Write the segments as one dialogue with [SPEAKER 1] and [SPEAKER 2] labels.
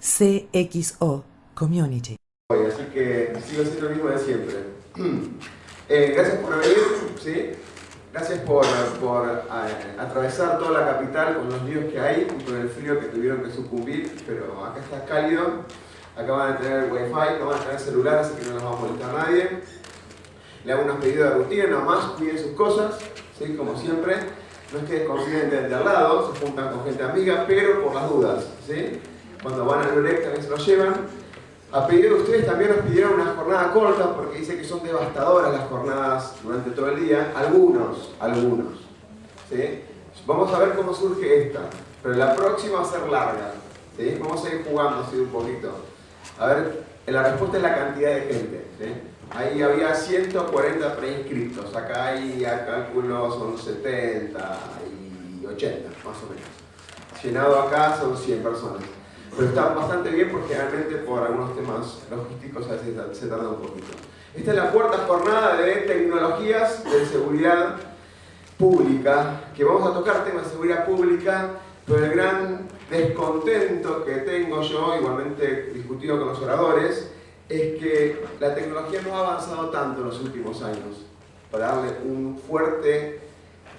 [SPEAKER 1] CXO Community.
[SPEAKER 2] Así que sigo siendo el mismo de siempre. Gracias por venir, ¿sí? Gracias por atravesar toda la capital con los líos que hay y con el frío que tuvieron que sucumbir, pero acá está cálido, acá van a tener wifi, no van a tener celular, así que no nos va a molestar nadie. Le hago unos pedidos de rutina, nada más, cuiden sus cosas, ¿sí? Como siempre. No es que desconfíen del de al lado, se juntan con gente amiga, pero por las dudas, ¿sí? Cuando van al break también se lo llevan. A pedido de ustedes también nos pidieron una jornada corta porque dice que son devastadoras las jornadas durante todo el día. Algunos. ¿Sí? Vamos a ver cómo surge esta, pero la próxima va a ser larga. ¿Sí? Vamos a ir jugando así un poquito. A ver, la respuesta es la cantidad de gente. ¿Sí? Ahí había 140 preinscriptos. Acá hay, a cálculo, son 70 y 80, más o menos. Llenado acá son 100 personas. Pero está bastante bien porque realmente por algunos temas logísticos a veces se tarda un poquito. Esta es la cuarta jornada de tecnologías de seguridad pública, que vamos a tocar temas de seguridad pública, pero el gran descontento que tengo yo, igualmente discutido con los oradores, es que la tecnología no ha avanzado tanto en los últimos años para darle un fuerte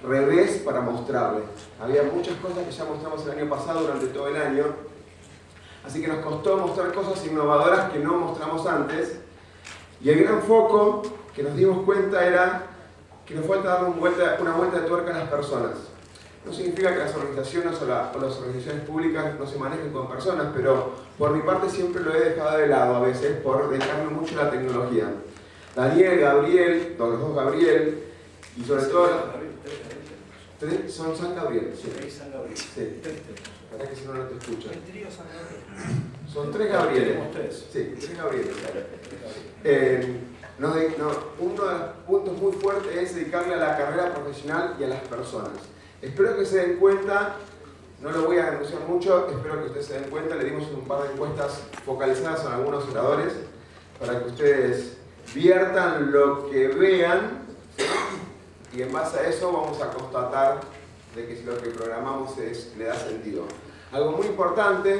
[SPEAKER 2] revés para mostrarle. Había muchas cosas que ya mostramos el año pasado durante todo el año. Así que nos costó mostrar cosas innovadoras que no mostramos antes. Y el gran foco que nos dimos cuenta era que nos falta darle una vuelta de tuerca a las personas. No significa que las organizaciones o las organizaciones públicas no se manejen con personas, pero por mi parte siempre lo he dejado de lado a veces por dejarme mucho la tecnología. Daniel, Gabriel, los dos Gabriel, y sobre todo... Son San Gabriel, sí.
[SPEAKER 3] San Gabriel.
[SPEAKER 2] Sí. Para que si no, no te escuchan. Son tres Gabrieles. Sí, tres Gabrieles. Uno de los puntos muy fuertes es dedicarle a la carrera profesional y a las personas. Espero que se den cuenta, no lo voy a denunciar mucho, espero que ustedes se den cuenta, le dimos un par de encuestas focalizadas a algunos oradores para que ustedes viertan lo que vean, ¿sí? Y en base a eso vamos a constatar de que si lo que programamos le da sentido. Algo muy importante,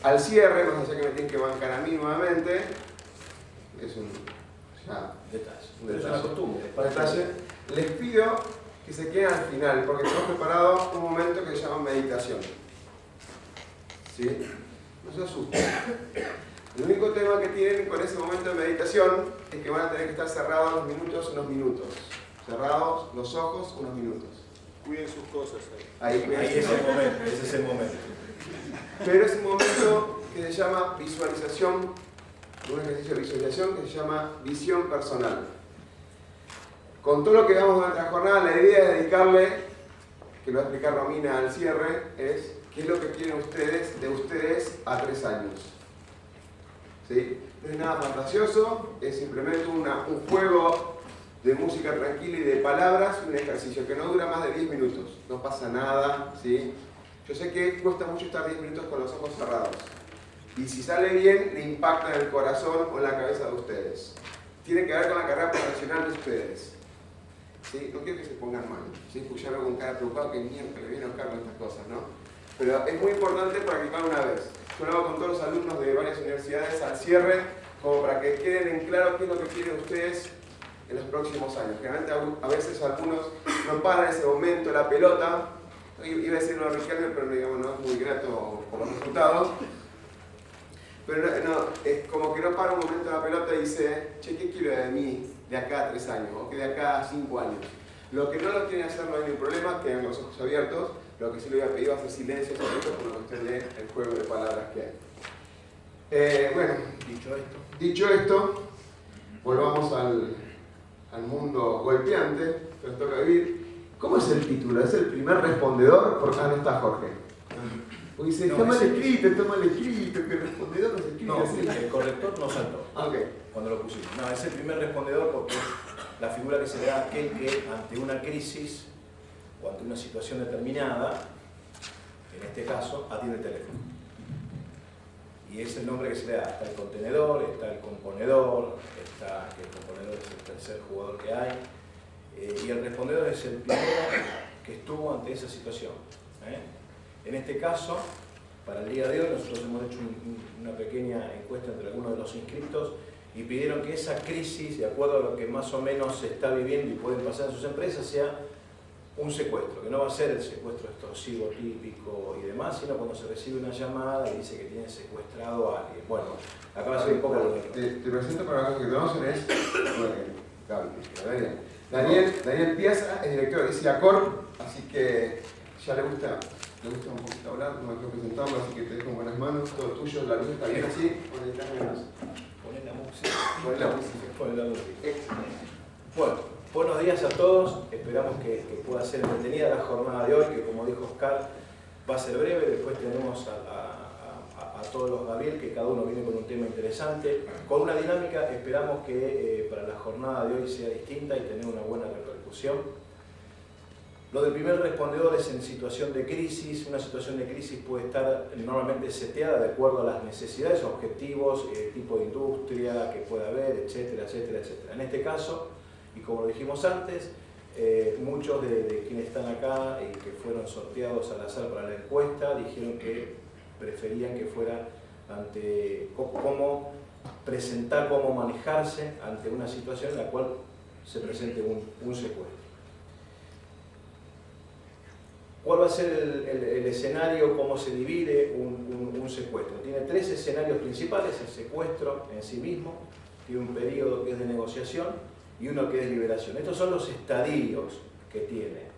[SPEAKER 2] al cierre, no sé que me tienen que bancar a mí nuevamente, es un detalle, les pido que se queden al final, porque tenemos preparado un momento que se llama meditación. ¿Sí? No se asusten. El único tema que tienen con ese momento de meditación es que van a tener que estar cerrados unos minutos. Cerrados los ojos unos minutos.
[SPEAKER 4] Cuiden sus cosas
[SPEAKER 3] ahí es el momento, ese es el momento.
[SPEAKER 2] Pero es un momento que se llama visualización, un ejercicio de visualización que se llama visión personal. Con todo lo que vamos durante la jornada, la idea es dedicarle, que lo va a explicar Romina al cierre, es qué es lo que quieren ustedes de ustedes a 3 años. ¿Sí? No es nada fantasioso, es simplemente un juego de música tranquila y de palabras, un ejercicio que no dura más de 10 minutos, no pasa nada, ¿sí? Yo sé que cuesta mucho estar 10 minutos con los ojos cerrados, y si sale bien, le impacta en el corazón o en la cabeza de ustedes. Tiene que ver con la carrera profesional de ustedes, ¿sí? No quiero que se pongan mal, ¿sí? Porque ya veo con cara preocupado que mierda, que le viene a buscar estas cosas, ¿no? Pero es muy importante practicar una vez. Yo lo hago con todos los alumnos de varias universidades al cierre, como para que queden en claro qué es lo que quieren ustedes en los próximos años. Generalmente a veces algunos no paran en ese momento la pelota. Iba a decir lo Riquelme, pero digamos, no es muy grato por los resultados. Pero no, es como que no para un momento la pelota y dice, che, ¿qué quiero de mí de acá a 3 años? O que de acá a 5 años. Lo que no lo quieren hacer no hay ningún problema, tienen los ojos abiertos. Lo que sí le voy a pedir va a hacer silencio por lo que usted lee el juego de palabras que hay. Bueno, dicho esto, volvamos al mundo golpeante que nos toca vivir. ¿Cómo es el título? ¿Es el primer respondedor? Porque no está Jorge. Porque dice, está mal escrito, que el respondedor no se escribe así.
[SPEAKER 3] No, el corrector no saltó.
[SPEAKER 2] Okay.
[SPEAKER 3] Cuando lo pusimos. No, es el primer respondedor porque es la figura que se le da a aquel que ante una crisis o ante una situación determinada, en este caso, atiende el teléfono. Y es el nombre que se le da. Está el contenedor, está el componedor, está que el componedor es el tercer jugador que hay, y el respondedor es el primero que estuvo ante esa situación. En este caso, para el día de hoy, nosotros hemos hecho un una pequeña encuesta entre algunos de los inscriptos y pidieron que esa crisis, de acuerdo a lo que más o menos se está viviendo y pueden pasar en sus empresas, sea un secuestro, que no va a ser el secuestro extorsivo típico y demás, sino cuando se recibe una llamada y dice que tiene secuestrado a alguien. Bueno, acá va a ser un poco lo mismo.
[SPEAKER 2] Te presento para los que conocen, es Daniel Piazza, es director de SIACOR, así que ya le gusta un poquito hablar, no me quiero presentarlo, así que te dejo en buenas manos, todo tuyo, la luz está bien así,
[SPEAKER 3] Poné la música.
[SPEAKER 2] Poné la música.
[SPEAKER 3] Poné la música. Bueno, buenos días a todos, esperamos que pueda ser entretenida la jornada de hoy, que como dijo Oscar, va a ser breve, después tenemos a todos los Gabriel, que cada uno viene con un tema interesante, con una dinámica, esperamos que para la jornada de hoy sea distinta y tener una buena repercusión. Lo del primer respondedor es en situación de crisis. Una situación de crisis puede estar normalmente seteada de acuerdo a las necesidades, objetivos, tipo de industria que pueda haber, etcétera, etcétera, etcétera. En este caso, y como lo dijimos antes, muchos de quienes están acá y que fueron sorteados al azar para la encuesta dijeron que preferían que fuera ante cómo presentar, cómo manejarse ante una situación en la cual se presente un secuestro. ¿Cuál va a ser el escenario? ¿Cómo se divide un secuestro? Tiene tres escenarios principales: el secuestro en sí mismo, tiene un periodo que es de negociación y uno que es de liberación. Estos son los estadios que tiene.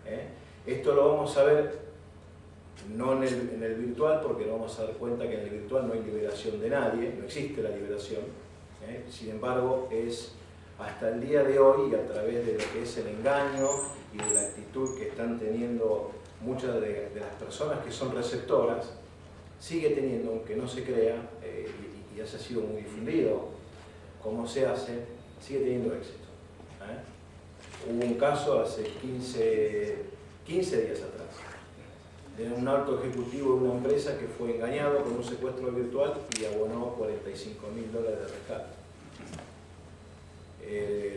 [SPEAKER 3] Esto lo vamos a ver no en el virtual, porque nos vamos a dar cuenta que en el virtual no hay liberación de nadie, no existe la liberación. Sin embargo, es hasta el día de hoy, y a través de lo que es el engaño y de la actitud que están teniendo muchas de las personas que son receptoras, sigue teniendo, aunque no se crea, y haya sido muy difundido cómo se hace, sigue teniendo éxito. Hubo un caso hace 15 días atrás, de un alto ejecutivo de una empresa que fue engañado con un secuestro virtual y abonó $45.000 de rescate.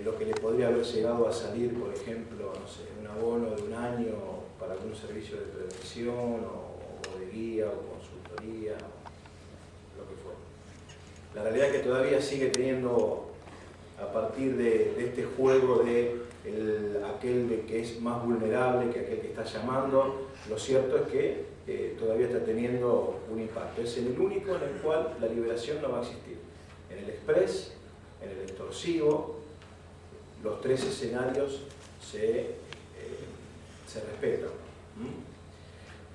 [SPEAKER 3] Lo que le podría haber llegado a salir, por ejemplo, no sé, un abono de un año para algún servicio de prevención o de guía o consultoría, lo que fuera. La realidad es que todavía sigue teniendo, a partir de este juego de aquel de que es más vulnerable que aquel que está llamando, lo cierto es que todavía está teniendo un impacto. Es el único en el cual la liberación no va a existir. En el express, en el extorsivo, los tres escenarios se respetan.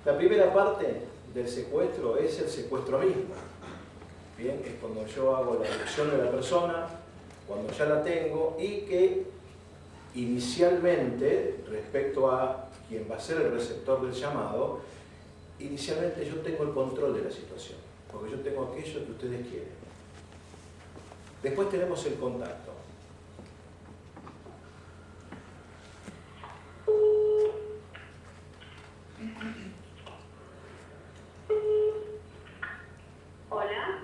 [SPEAKER 3] La primera parte del secuestro es el secuestro mismo. Bien, es cuando yo hago la elección de la persona, cuando ya la tengo, y que inicialmente, respecto a quien va a ser el receptor del llamado, inicialmente yo tengo el control de la situación, porque yo tengo aquello que ustedes quieren. Después tenemos el contacto.
[SPEAKER 1] Hola.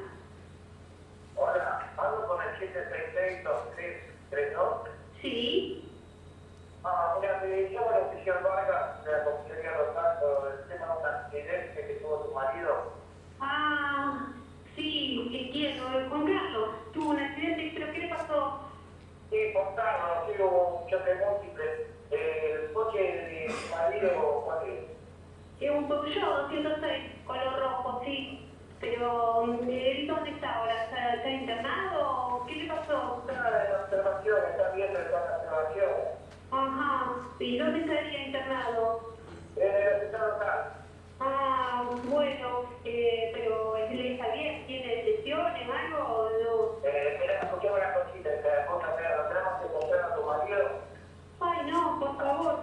[SPEAKER 4] Hola, hablo con el 736-2332.
[SPEAKER 1] Sí.
[SPEAKER 4] Mira, me llamo el oficial Vargas de la comisaría local por el tema de una accidente que tuvo tu marido.
[SPEAKER 1] Sí, entiendo. Con Carlos, tuvo un accidente, pero ¿qué le pasó?
[SPEAKER 4] Sí, contado, sí hubo un choque múltiple. El coche de tu marido, ¿cuál es?
[SPEAKER 1] Es un Peugeot 206, color rojo, sí. Pero, ¿él dónde está ahora? ¿Está internado? ¿Qué le pasó?
[SPEAKER 4] Está en observación, está viendo el plan de observación.
[SPEAKER 1] Ajá. ¿Y dónde estaría internado?
[SPEAKER 4] En el hospital local.
[SPEAKER 1] Bueno, pero ¿él está bien? ¿Tiene lesiones, algo o no?
[SPEAKER 4] Mira, escuchame una cosita, cosa fea, tenemos que encontrar a tu marido.
[SPEAKER 1] Ay, no, por favor.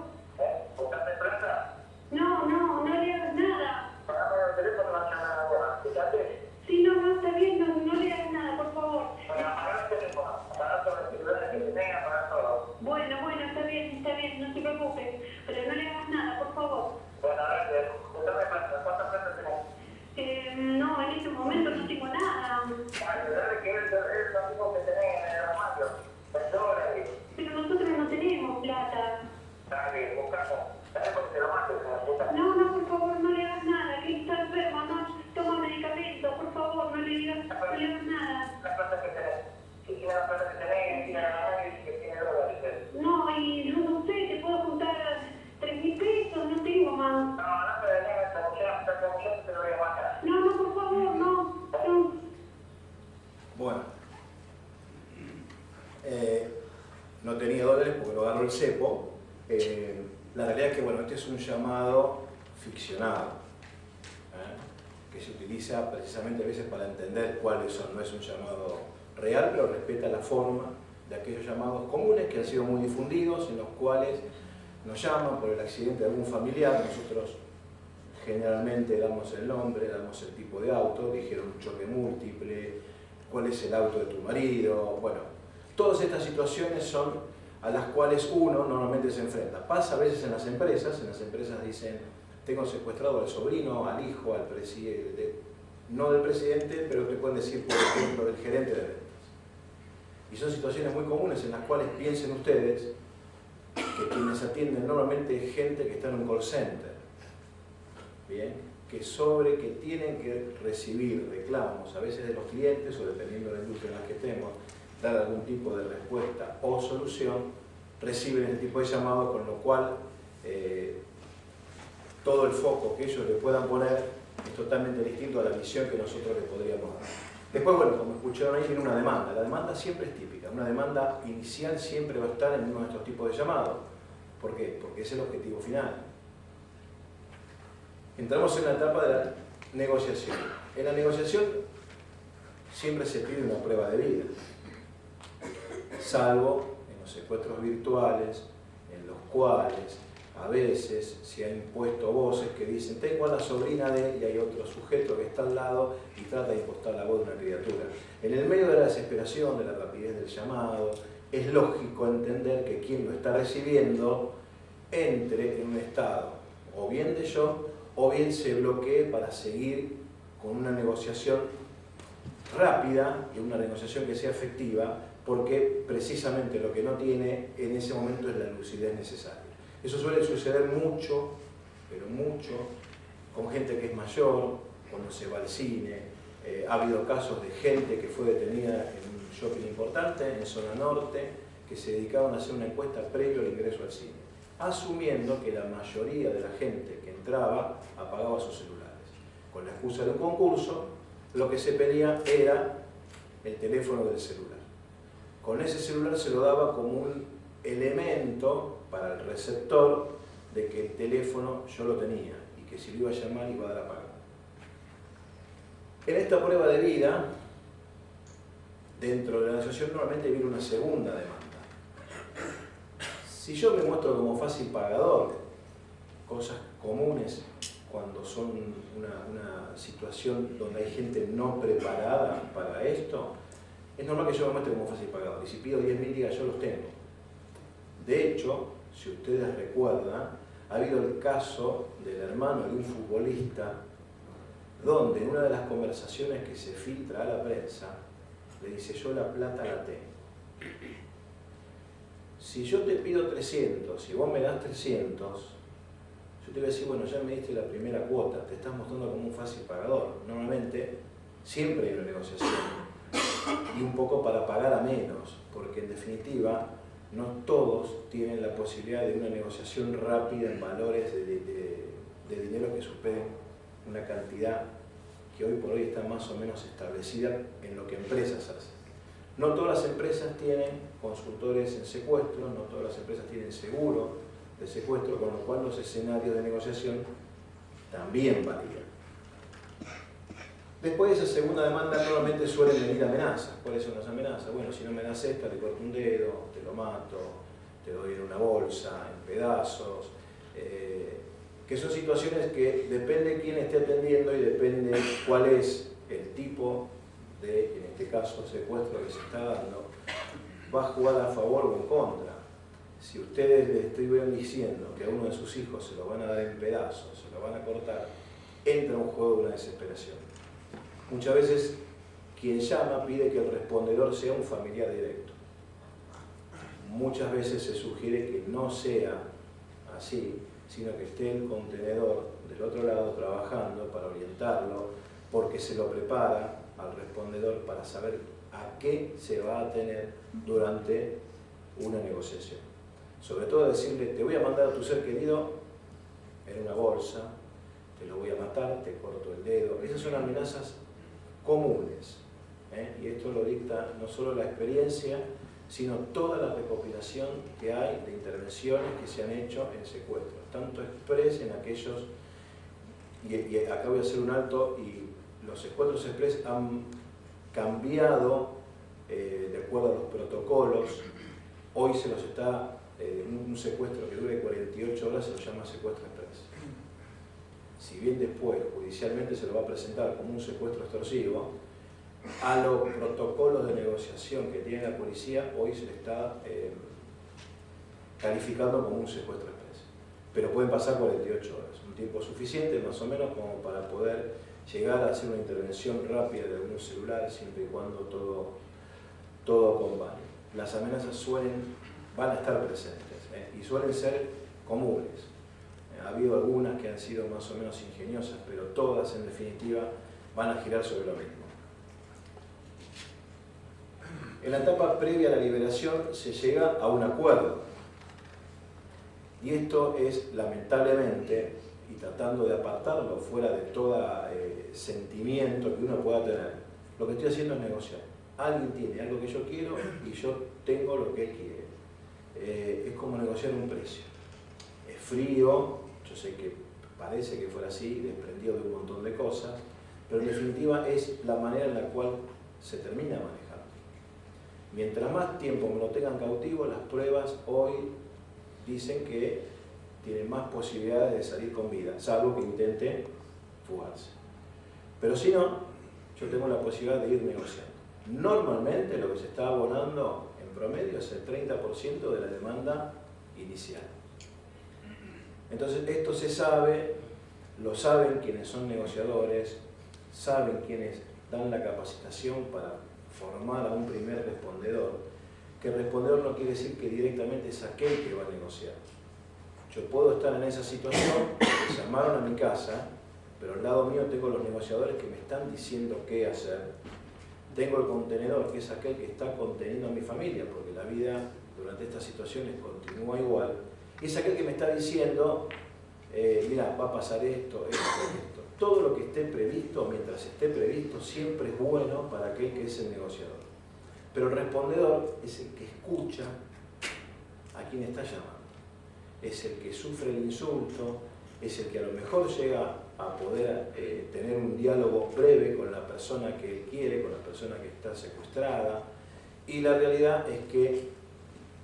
[SPEAKER 4] ¿Buscaste plata?
[SPEAKER 1] No le hagas nada.
[SPEAKER 4] Pagame el teléfono y vas a llamar ahora. ¿Escuchaste?
[SPEAKER 1] Sí, no, está bien, no le hagas nada, por favor.
[SPEAKER 4] Bueno, apagar el teléfono, apagar todos los celulares que tengan, apagar todo.
[SPEAKER 1] Bueno, está bien, no se preocupe, pero no le hagas nada, por favor.
[SPEAKER 4] Bueno, a ver, contame ¿cuántas plata tenés?
[SPEAKER 1] No, en este momento no tengo nada.
[SPEAKER 4] Ay, dale que es lo mismo que tenés en el armario, en dólares.
[SPEAKER 1] Pero nosotros no tenemos plata.
[SPEAKER 4] Dale, buscamos. Dale porque te lo mato, se la puta.
[SPEAKER 1] No, por favor, no le hagas nada, que está enfermo, no toma medicamento, por favor, no le digas leo nada.
[SPEAKER 4] La plata que tenés. Si tiene la plata que tenés, tiene la mano y que tiene dólares.
[SPEAKER 1] No, y yo no sé, te puedo juntar 3.000 pesos, no tengo más.
[SPEAKER 4] No, no, pero esta comisión te lo voy a mandar.
[SPEAKER 1] No, por favor, no.
[SPEAKER 3] Bueno, no tenía dólares porque lo agarró el cepo. La realidad es que, bueno, este es un llamado ficcionado, que se utiliza precisamente a veces para entender cuáles son. No es un llamado real, pero respeta la forma de aquellos llamados comunes que han sido muy difundidos, en los cuales nos llaman por el accidente de algún familiar. Nosotros generalmente damos el nombre, damos el tipo de auto, dijeron un choque múltiple, cuál es el auto de tu marido. Bueno, todas estas situaciones son a las cuales uno normalmente se enfrenta. Pasa a veces en las empresas dicen, tengo secuestrado al sobrino, al hijo, al presidente, no del presidente, pero te pueden decir, por ejemplo, del gerente de ventas. Y son situaciones muy comunes en las cuales piensen ustedes que quienes atienden normalmente es gente que está en un call center, ¿bien? Que tienen que recibir reclamos, a veces de los clientes o dependiendo de la industria en la que estemos, dar algún tipo de respuesta o solución, reciben este tipo de llamado, con lo cual todo el foco que ellos le puedan poner es totalmente distinto a la visión que nosotros le podríamos dar. Después, bueno, como escucharon ahí, viene una demanda. La demanda siempre es típica. Una demanda inicial siempre va a estar en uno de estos tipos de llamados. ¿Por qué? Porque es el objetivo final. Entramos en la etapa de la negociación. En la negociación siempre se pide una prueba de vida, salvo en los secuestros virtuales, en los cuales a veces se han impuesto voces que dicen, tengo a la sobrina de él, y hay otro sujeto que está al lado y trata de impostar la voz de una criatura. En el medio de la desesperación, de la rapidez del llamado, es lógico entender que quien lo está recibiendo entre en un estado o bien de shock o bien se bloquee para seguir con una negociación rápida y una negociación que sea efectiva, porque precisamente lo que no tiene en ese momento es la lucidez necesaria. Eso suele suceder mucho, pero mucho, con gente que es mayor, cuando se va al cine. Ha habido casos de gente que fue detenida en un shopping importante, en zona norte, que se dedicaban a hacer una encuesta previo al ingreso al cine, asumiendo que la mayoría de la gente que entraba apagaba sus celulares. Con la excusa de un concurso, lo que se pedía era el teléfono del celular. Con ese celular se lo daba como un elemento para el receptor de que el teléfono yo lo tenía y que si lo iba a llamar iba a dar apagado. En esta prueba de vida, dentro de la negociación normalmente viene una segunda demanda. Si yo me muestro como fácil pagador, cosas comunes cuando son una situación donde hay gente no preparada para esto, es normal que yo me muestre como fácil pagador. Y si pido 10.000 días, yo los tengo. De hecho, si ustedes recuerdan, ha habido el caso del hermano de un futbolista, donde en una de las conversaciones que se filtra a la prensa, le dice, yo la plata la tengo. Si yo te pido 300 y vos me das 300, yo te voy a decir, bueno, ya me diste la primera cuota, te estás mostrando como un fácil pagador. Normalmente, siempre hay una negociación. Y un poco para pagar a menos, porque en definitiva, no todos tienen la posibilidad de una negociación rápida en valores de dinero que superen una cantidad que hoy por hoy está más o menos establecida en lo que empresas hacen. No todas las empresas tienen consultores en secuestro, no todas las empresas tienen seguro de secuestro, con lo cual los escenarios de negociación también varían. Después de esa segunda demanda normalmente suelen venir amenazas. ¿Cuáles son las amenazas? Bueno, si no me das esta, te corto un dedo, te lo mato, te doy en una bolsa, en pedazos. Que son situaciones que depende de quién esté atendiendo y depende cuál es el tipo de, en este caso, secuestro que se está dando, va a jugar a favor o en contra. Si ustedes les estuvieran diciendo que a uno de sus hijos se lo van a dar en pedazos, se lo van a cortar, entra un juego de una desesperación. Muchas veces quien llama pide que el respondedor sea un familiar directo. Muchas veces se sugiere que no sea así, sino que esté el contenedor del otro lado trabajando para orientarlo, porque se lo prepara al respondedor para saber a qué se va a tener durante una negociación. Sobre todo decirle, te voy a mandar a tu ser querido en una bolsa, te lo voy a matar, te corto el dedo. Esas son amenazas comunes, y esto lo dicta no solo la experiencia, sino toda la recopilación que hay de intervenciones que se han hecho en secuestros, tanto express en aquellos, y acá voy a hacer un alto, y los secuestros express han cambiado de acuerdo a los protocolos. Hoy se los está, un secuestro que dure 48 horas se lo llama secuestro express. Si bien después judicialmente se lo va a presentar como un secuestro extorsivo, a los protocolos de negociación que tiene la policía hoy se le está calificando como un secuestro express. Pero pueden pasar 48 horas, un tiempo suficiente más o menos como para poder llegar a hacer una intervención rápida de algún celular, siempre y cuando todo acompañe. Las amenazas van a estar presentes, y suelen ser comunes. Ha habido algunas que han sido más o menos ingeniosas, pero todas en definitiva van a girar sobre lo mismo. En la etapa previa a la liberación se llega a un acuerdo. Y esto es, lamentablemente, y tratando de apartarlo fuera de todo sentimiento que uno pueda tener, lo que estoy haciendo es negociar. Alguien tiene algo que yo quiero y yo tengo lo que él quiere. Es como negociar un precio. Es frío, yo sé que parece que fuera así, desprendido de un montón de cosas, pero en definitiva es la manera en la cual se termina manejando. Mientras más tiempo me lo tengan cautivo, las pruebas hoy dicen que tienen más posibilidades de salir con vida, salvo que intente fugarse. Pero si no, yo tengo la posibilidad de ir negociando. Normalmente lo que se está abonando en promedio es el 30% de la demanda inicial. Entonces esto se sabe, lo saben quienes son negociadores, saben quienes dan la capacitación para formar a un primer respondedor, que el respondedor no quiere decir que directamente es aquel que va a negociar. Yo puedo estar en esa situación, me llamaron a mi casa, pero al lado mío tengo los negociadores que me están diciendo qué hacer. Tengo el contenedor, que es aquel que está conteniendo a mi familia, porque la vida durante estas situaciones continúa igual. Y es aquel que me está diciendo, mira, va a pasar esto. Todo lo que esté previsto, mientras esté previsto, siempre es bueno para aquel que es el negociador. Pero el respondedor es el que escucha a quien está llamando. Es el que sufre el insulto, es el que a lo mejor llega a poder tener un diálogo breve con la persona que él quiere, con la persona que está secuestrada. Y la realidad es que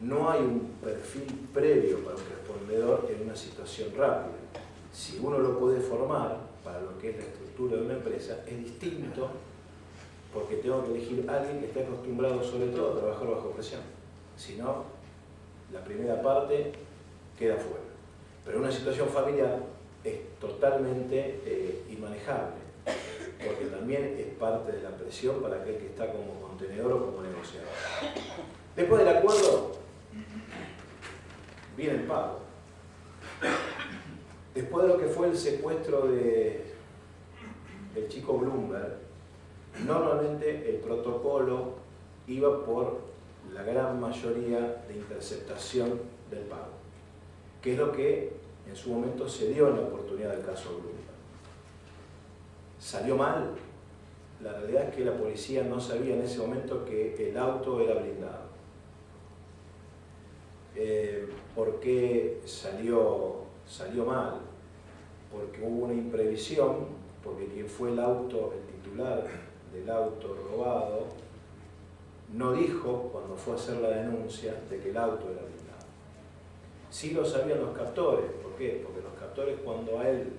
[SPEAKER 3] no hay un perfil previo para un respondedor en una situación rápida. Si uno lo puede formar para lo que es la estructura de una empresa, es distinto porque tengo que elegir a alguien que esté acostumbrado sobre todo a trabajar bajo presión. Si no, la primera parte queda fuera. Pero una situación familiar es totalmente inmanejable, porque también es parte de la presión para aquel que está como contenedor o como negociador. Después del acuerdo, viene el pago. Después de lo que fue el secuestro del chico Bloomberg, normalmente el protocolo iba por la gran mayoría de interceptación del pago, que es lo que en su momento se dio en la oportunidad del caso Bloomberg. ¿Salió mal? La realidad es que la policía no sabía en ese momento que el auto era blindado. ¿Por qué salió mal? Porque hubo una imprevisión, porque quien fue el titular del auto robado, no dijo cuando fue a hacer la denuncia de que el auto era blindado. Sí lo sabían los captores. ¿Por qué? Porque los captores, cuando a él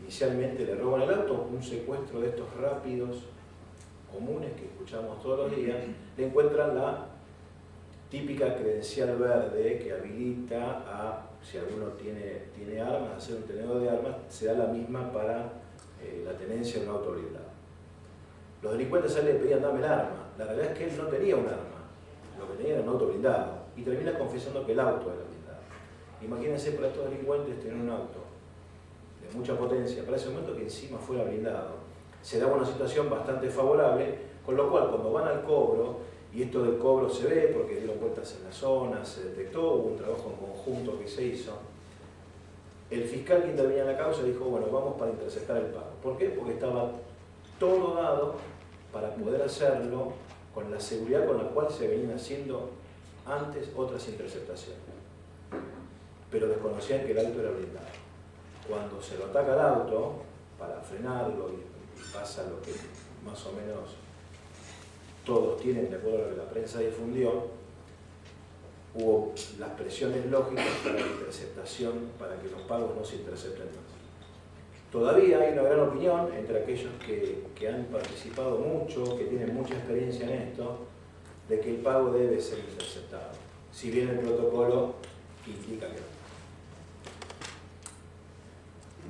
[SPEAKER 3] inicialmente le roban el auto, un secuestro de estos rápidos, comunes que escuchamos todos los días, le encuentran la típica credencial verde que habilita a, si alguno tiene armas, hacer un tenedor de armas, se da la misma para la tenencia de un auto blindado. Los delincuentes a él le pedían, dame el arma. La realidad es que él no tenía un arma, lo que tenía era un auto blindado, y termina confesando que el auto era blindado. Imagínense para estos delincuentes tener un auto de mucha potencia, para ese momento que encima fuera blindado, se daba una situación bastante favorable, con lo cual cuando van al cobro, y esto del cobro se ve porque dieron vueltas en la zona, se detectó, hubo un trabajo en conjunto que se hizo, el fiscal que intervenía en la causa dijo, bueno, vamos para interceptar el pago. ¿Por qué? Porque estaba todo dado para poder hacerlo con la seguridad con la cual se venían haciendo antes otras interceptaciones. Pero desconocían que el auto era blindado. Cuando se lo ataca al auto, para frenarlo y pasa lo que más o menos todos tienen, de acuerdo a lo que la prensa difundió, hubo las presiones lógicas para la interceptación, para que los pagos no se intercepten más. Todavía hay una gran opinión entre aquellos que han participado mucho, que tienen mucha experiencia en esto, de que el pago debe ser interceptado, si bien el protocolo indica que no.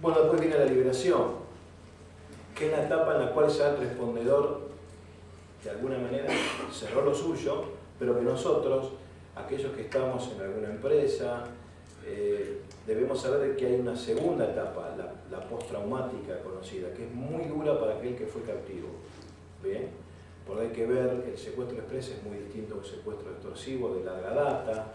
[SPEAKER 3] Bueno, después viene la liberación, que es la etapa en la cual ya el respondedor, de alguna manera, cerró lo suyo, pero que nosotros, aquellos que estamos en alguna empresa, debemos saber que hay una segunda etapa, la postraumática conocida, que es muy dura para aquel que fue cautivo. ¿Bien? Porque hay que ver, el secuestro express es muy distinto a un secuestro extorsivo de larga data,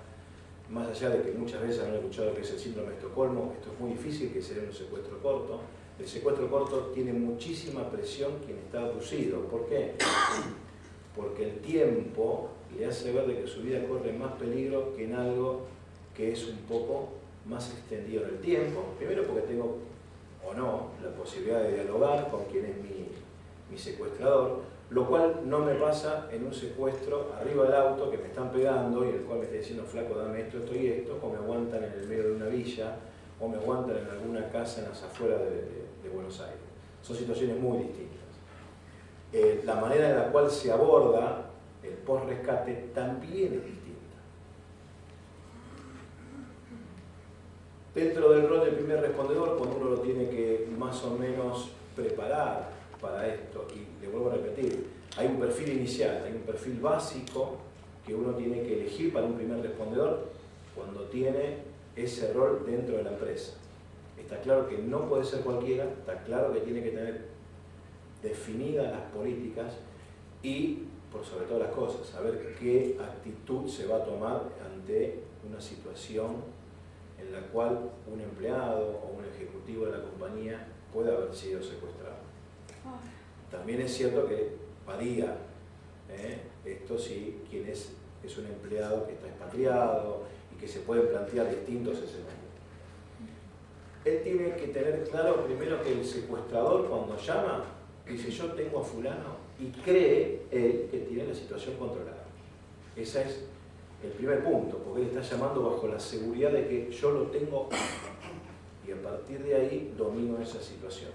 [SPEAKER 3] más allá de que muchas veces han escuchado que es el síndrome de Estocolmo, esto es muy difícil que sea un secuestro corto. El secuestro corto tiene muchísima presión quien está abducido. ¿Por qué? Porque el tiempo le hace ver de que su vida corre más peligro que en algo que es un poco más extendido en el tiempo. Primero porque tengo, o no, la posibilidad de dialogar con quien es mi secuestrador, lo cual no me pasa en un secuestro arriba del auto que me están pegando y el cual me está diciendo, flaco, dame esto, esto y esto, o me aguantan en el medio de una villa, o me aguantan en alguna casa en las afueras de Buenos Aires. Son situaciones muy distintas. La manera en la cual se aborda el post-rescate también es distinta. Dentro del rol del primer respondedor, cuando uno lo tiene que más o menos preparar para esto, y le vuelvo a repetir, hay un perfil inicial, hay un perfil básico que uno tiene que elegir para un primer respondedor cuando tiene ese rol dentro de la empresa. Está claro que no puede ser cualquiera, está claro que tiene que tener definidas las políticas y, por sobre todas las cosas, saber qué actitud se va a tomar ante una situación en la cual un empleado o un ejecutivo de la compañía puede haber sido secuestrado. También es cierto que varía esto si quien es un empleado que está expatriado y que se pueden plantear distintos escenarios. Él tiene que tener claro primero que el secuestrador cuando llama dice yo tengo a fulano y cree él que tiene la situación controlada. Ese es el primer punto, porque él está llamando bajo la seguridad de que yo lo tengo y a partir de ahí domino esa situación.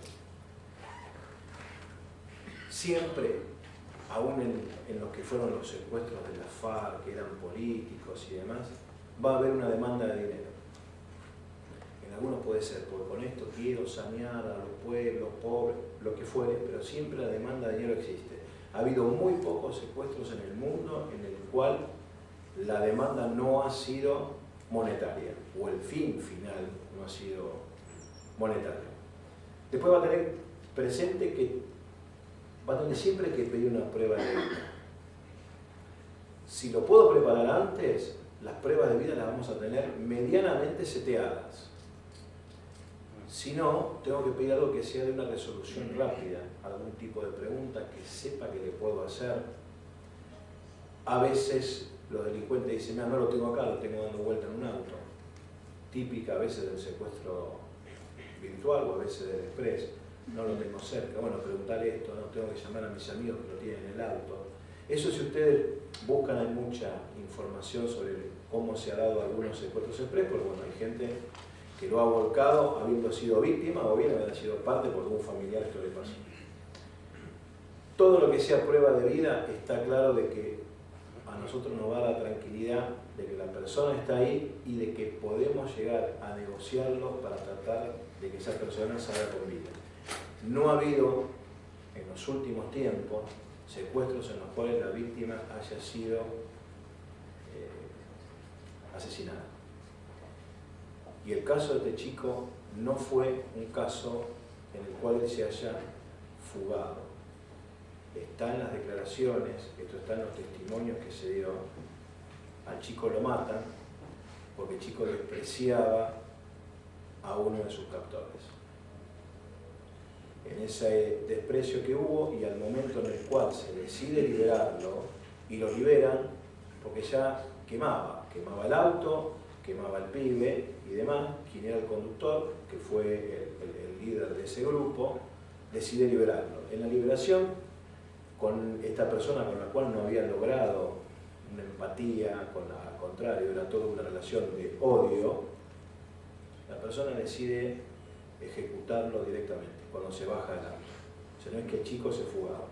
[SPEAKER 3] Siempre, aún en los que fueron los secuestros de la FARC, que eran políticos y demás, va a haber una demanda de dinero. En algunos puede ser, porque con esto quiero sanear a los pueblos, pobres, lo que fuere, pero siempre la demanda de dinero existe. Ha habido muy pocos secuestros en el mundo en el cual la demanda no ha sido monetaria, o el fin final no ha sido monetario. Después va a tener presente que va a tener siempre que pedir una prueba de vida. Si lo puedo preparar antes, las pruebas de vida las vamos a tener medianamente seteadas. Si no, tengo que pedir algo que sea de una resolución rápida, algún tipo de pregunta que sepa que le puedo hacer. A veces los delincuentes dicen, no lo tengo acá, lo tengo dando vuelta en un auto. Típica a veces del secuestro virtual o a veces del express. No lo tengo cerca, bueno, preguntarle esto, no tengo que llamar a mis amigos que lo tienen en el auto. Eso si ustedes buscan hay mucha información sobre cómo se ha dado algunos secuestros express, porque bueno, hay gente que lo ha volcado habiendo sido víctima o bien habiendo sido parte por algún familiar que le pasó. Todo lo que sea prueba de vida está claro de que a nosotros nos da la tranquilidad de que la persona está ahí y de que podemos llegar a negociarlo para tratar de que esa persona salga con vida. No ha habido en los últimos tiempos secuestros en los cuales la víctima haya sido asesinada. Y el caso de este chico no fue un caso en el cual él se haya fugado. Está en las declaraciones, esto está en los testimonios que se dio. Al chico lo matan porque el chico despreciaba a uno de sus captores. En ese desprecio que hubo y al momento en el cual se decide liberarlo, y lo liberan porque ya quemaba el auto, quemaba el pibe y demás, quien era el conductor, que fue el líder de ese grupo, decide liberarlo. En la liberación, con esta persona con la cual no había logrado una empatía, al contrario, era toda una relación de odio, la persona decide ejecutarlo directamente cuando se baja del auto. O sea, no es que el chico se fugaba,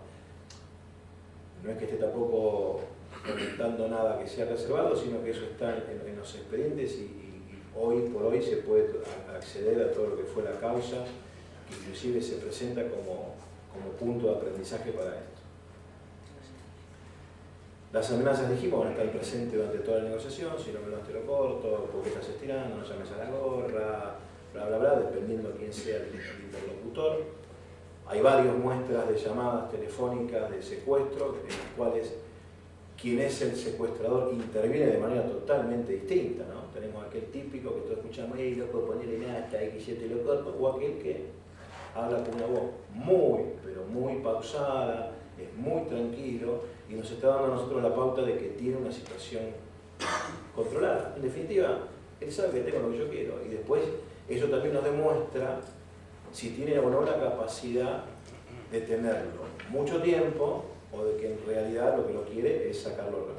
[SPEAKER 3] no es que esté tampoco comentando nada que sea reservado, sino que eso está en los expedientes y hoy por hoy se puede acceder a todo lo que fue la causa, que inclusive se presenta como punto de aprendizaje para esto. Las amenazas, dijimos, van a estar presentes durante toda la negociación: si no me lo te lo corto, porque estás estirando, no llames a la gorra, bla bla bla, dependiendo quién sea el interlocutor. Hay varias muestras de llamadas telefónicas de secuestro en las cuales quien es el secuestrador interviene de manera totalmente distinta, ¿no? Tenemos aquel típico que todos escuchamos: ¡ey, loco, ponele nata, que yo te lo corto! O aquel que habla con una voz muy, pero muy pausada, es muy tranquilo y nos está dando a nosotros la pauta de que tiene una situación controlada. En definitiva, él sabe que tengo lo que yo quiero y después eso también nos demuestra si tiene o no la capacidad de tenerlo mucho tiempo o de que en realidad lo que lo quiere es sacarlo rápido.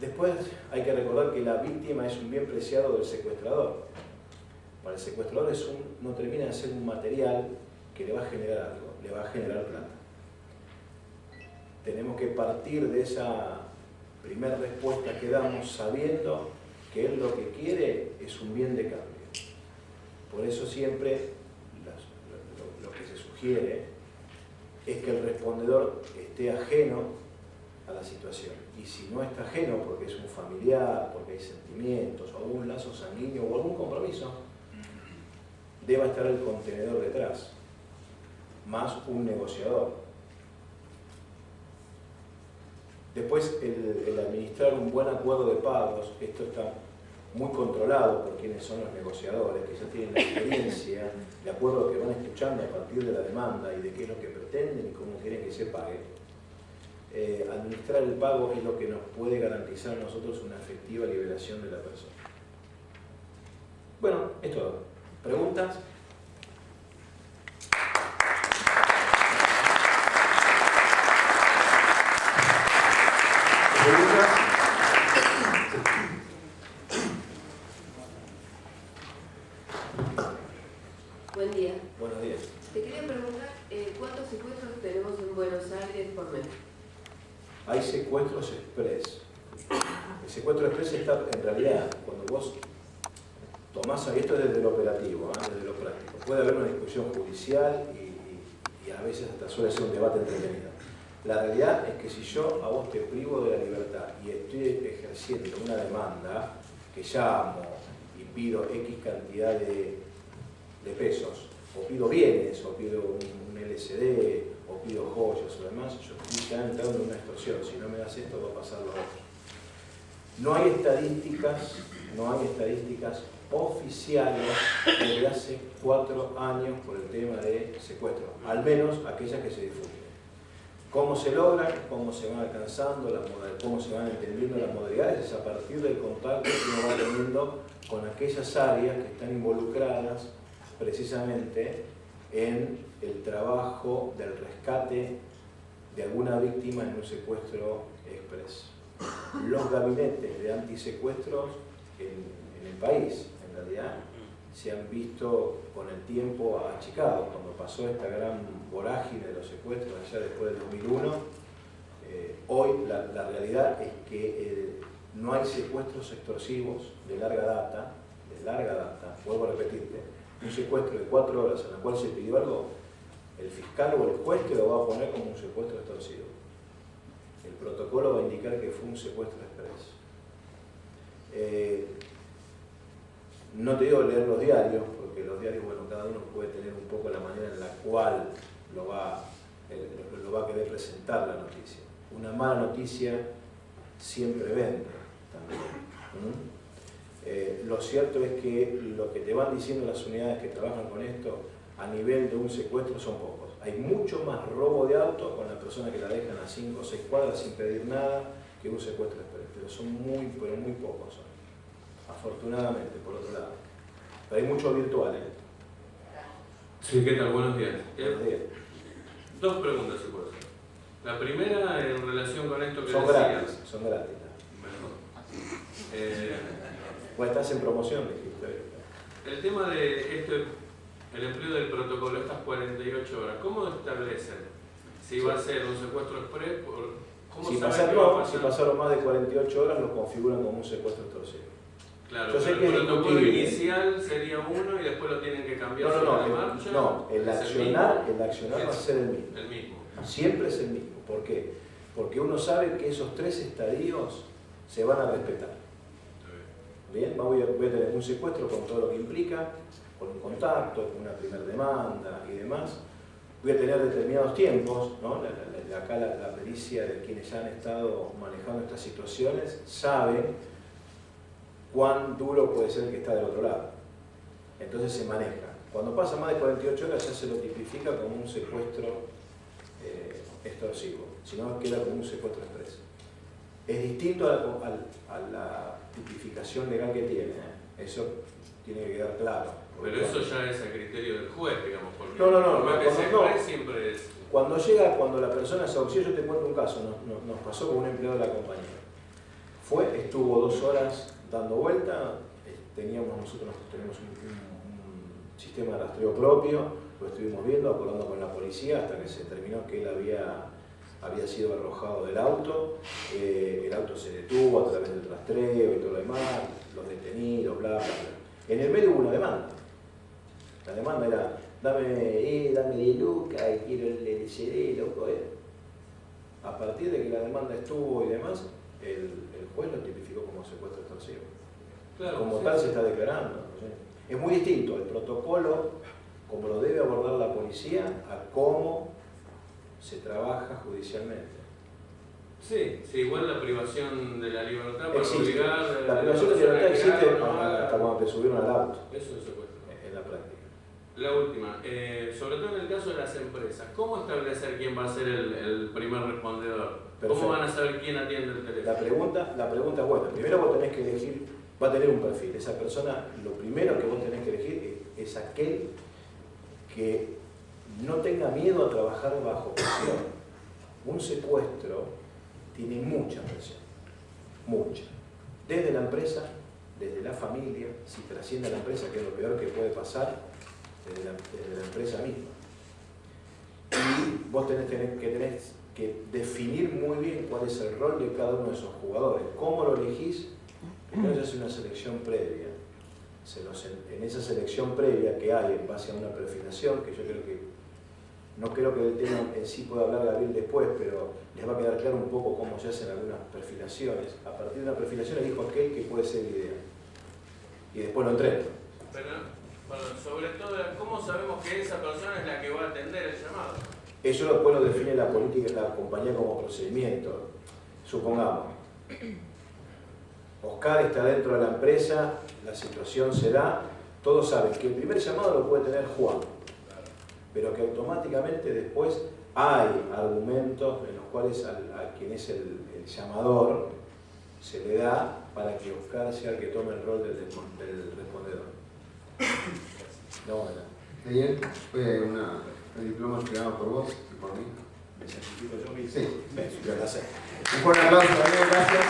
[SPEAKER 3] Después hay que recordar que la víctima es un bien preciado del secuestrador. Para el secuestrador no termina de ser un material que le va a generar algo, le va a generar plata. Tenemos que partir de esa primera respuesta que damos sabiendo que él lo que quiere es un bien de cambio. Por eso siempre lo que se sugiere es que el respondedor esté ajeno a la situación. Y si no está ajeno porque es un familiar, porque hay sentimientos, o algún lazo sanguíneo o algún compromiso, deba estar el contenedor detrás, más un negociador. Después, el administrar un buen acuerdo de pagos, esto está muy controlado por quienes son los negociadores, que ya tienen la experiencia, de acuerdo que van escuchando a partir de la demanda y de qué es lo que pretenden y cómo quieren que se pague. Administrar el pago es lo que nos puede garantizar a nosotros una efectiva liberación de la persona. Bueno, es todo. ¿Preguntas?
[SPEAKER 5] Buen día.
[SPEAKER 3] Buenos días.
[SPEAKER 5] Te quería preguntar, ¿cuántos secuestros tenemos en Buenos Aires por mes?
[SPEAKER 3] Hay secuestros express. El secuestro express está, en realidad, cuando vos tomás, esto es desde lo operativo, desde lo práctico. Puede haber una discusión judicial y a veces hasta suele ser un debate entretenido. La realidad es que si yo a vos te privo de la libertad y estoy ejerciendo una demanda que llamo y pido X cantidad de pesos, o pido bienes, o pido un LCD, o pido joyas o demás, yo estoy ya entrando en una extorsión. Si no me das esto, va a pasar lo otro. No hay estadísticas oficiales desde hace 4 años por el tema de secuestro, al menos aquellas que se difunden. ¿Cómo se logran? ¿Cómo se van alcanzando? ¿Cómo se van entendiendo las modalidades? Es a partir del contacto que uno va teniendo con aquellas áreas que están involucradas precisamente en el trabajo del rescate de alguna víctima en un secuestro express. Los gabinetes de antisecuestros en el país, en realidad, se han visto con el tiempo achicados. Cuando pasó esta gran vorágine de los secuestros allá después del 2001, hoy la realidad es que no hay secuestros extorsivos de larga data, vuelvo a repetirte, un secuestro de 4 horas en la cual se pidió algo, el fiscal o el juez te lo va a poner como un secuestro extorsivo. El protocolo va a indicar que fue un secuestro express. No te digo leer los diarios, porque los diarios, bueno, cada uno puede tener un poco la manera en la cual lo va a querer presentar la noticia. Una mala noticia siempre vende también. Lo cierto es que lo que te van diciendo las unidades que trabajan con esto, a nivel de un secuestro, son pocos. Hay mucho más robo de auto con la persona que la dejan a 5 o 6 cuadras sin pedir nada que un secuestro express, pero son muy pocos son. Afortunadamente, por otro lado. Pero hay mucho virtual,
[SPEAKER 6] Sí, ¿qué tal? Buenos días.
[SPEAKER 3] Buenos días.
[SPEAKER 6] Dos preguntas, si puedo hacer. La primera, en relación con esto que
[SPEAKER 3] Son
[SPEAKER 6] decías.
[SPEAKER 3] gratis, son gratis.
[SPEAKER 6] Mejor.
[SPEAKER 3] Bueno, estás en promoción, dijiste.
[SPEAKER 6] El tema de esto, el empleo del protocolo, estas 48 horas, ¿cómo establecen si va a ser un secuestro express? ¿Cómo
[SPEAKER 3] Si
[SPEAKER 6] saben qué va a
[SPEAKER 3] si
[SPEAKER 6] pasar?
[SPEAKER 3] pasaron más de 48 horas, lo configuran como un secuestro extorsivo.
[SPEAKER 6] Claro,
[SPEAKER 3] Yo sé
[SPEAKER 6] pero
[SPEAKER 3] que
[SPEAKER 6] el
[SPEAKER 3] es
[SPEAKER 6] protocolo
[SPEAKER 3] discutible.
[SPEAKER 6] inicial sería uno y después lo tienen que cambiar sobre la marcha.
[SPEAKER 3] No, el
[SPEAKER 6] ¿Es
[SPEAKER 3] accionar
[SPEAKER 6] mismo?
[SPEAKER 3] va a ser el mismo.
[SPEAKER 6] El mismo.
[SPEAKER 3] Siempre es el mismo. ¿Por qué? Porque uno sabe que esos 3 estadios se van a respetar. Bien, voy a tener un secuestro con todo lo que implica, con un contacto, con una primera demanda y demás. Voy a tener determinados tiempos, ¿no? Acá la pericia de quienes ya han estado manejando estas situaciones sabe cuán duro puede ser el que está del otro lado. Entonces se maneja. Cuando pasa más de 48 horas ya se lo tipifica como un secuestro extorsivo, si no queda como un secuestro express. Es distinto a la tipificación legal que tiene, eso tiene que quedar claro.
[SPEAKER 6] Pero eso ya es a criterio del juez, digamos, porque
[SPEAKER 3] No,
[SPEAKER 6] que se
[SPEAKER 3] no.
[SPEAKER 6] express siempre es...
[SPEAKER 3] Cuando la persona se auxilia, yo te cuento un caso, nos pasó con un empleado de la compañía. Estuvo 2 horas dando vuelta, nosotros tenemos un sistema de rastreo propio, lo estuvimos viendo, acordando con la policía hasta que se determinó que él había sido arrojado del auto, el auto se detuvo a través del rastreo y todo lo demás, los detenidos, bla, bla, bla. En el medio hubo una demanda. La demanda era, dame 10 lucas y quiero el LCD, loco. A partir de que la demanda estuvo y demás, el juez lo tipificó como secuestro extorsivo.
[SPEAKER 6] Claro,
[SPEAKER 3] Como
[SPEAKER 6] sí.
[SPEAKER 3] tal se está declarando. ¿Sí? Es muy distinto el protocolo, como lo debe abordar la policía, a cómo se trabaja judicialmente.
[SPEAKER 6] Sí, igual la privación de la libertad para
[SPEAKER 3] Existe.
[SPEAKER 6] obligar...
[SPEAKER 3] La privación de libertad existe
[SPEAKER 6] ¿no?
[SPEAKER 3] hasta cuando te subieron al auto,
[SPEAKER 6] Eso es secuestro.
[SPEAKER 3] en la práctica.
[SPEAKER 6] La última, sobre todo en el caso de las empresas, ¿cómo establecer quién va a ser el primer respondedor?
[SPEAKER 3] Perfecto.
[SPEAKER 6] ¿Cómo van a saber quién atiende el teléfono?
[SPEAKER 3] La pregunta es buena. Primero vos tenés que elegir, va a tener un perfil. Esa persona, lo primero que vos tenés que elegir es aquel que no tenga miedo a trabajar bajo presión. Un secuestro tiene mucha presión, mucha. Desde la empresa, desde la familia, si trasciende a la empresa, que es lo peor que puede pasar, desde la empresa misma. Y vos tenés que definir muy bien cuál es el rol de cada uno de esos jugadores. ¿Cómo lo elegís? Primero se hace una selección previa. En esa selección previa que hay en base a una perfilación, que yo creo que, no creo que del tema en sí pueda hablar Gabriel después, pero les va a quedar claro un poco cómo se hacen algunas perfilaciones. A partir de una perfilación elijo aquel que puede ser ideal. Y después lo entreno.
[SPEAKER 6] Pero, bueno, sobre todo, ¿cómo sabemos que esa persona es la que va a atender el llamado?
[SPEAKER 3] Eso después lo define la política de la compañía como procedimiento. Supongamos, Oscar está dentro de la empresa, la situación se da, todos saben que el primer llamado lo puede tener Juan, pero que automáticamente después hay argumentos en los cuales a quien es el llamador se le da para que Oscar sea el que tome el rol del respondedor. No, bueno.
[SPEAKER 2] Ayer fue el diploma entregado por vos y por mí.
[SPEAKER 3] ¿Me sacrifico yo mismo?
[SPEAKER 2] Sí.
[SPEAKER 3] Ya sé.
[SPEAKER 2] Un fuerte aplauso también, gracias.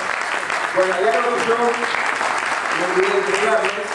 [SPEAKER 2] Bueno, ya como yo me olvidé de entregarles,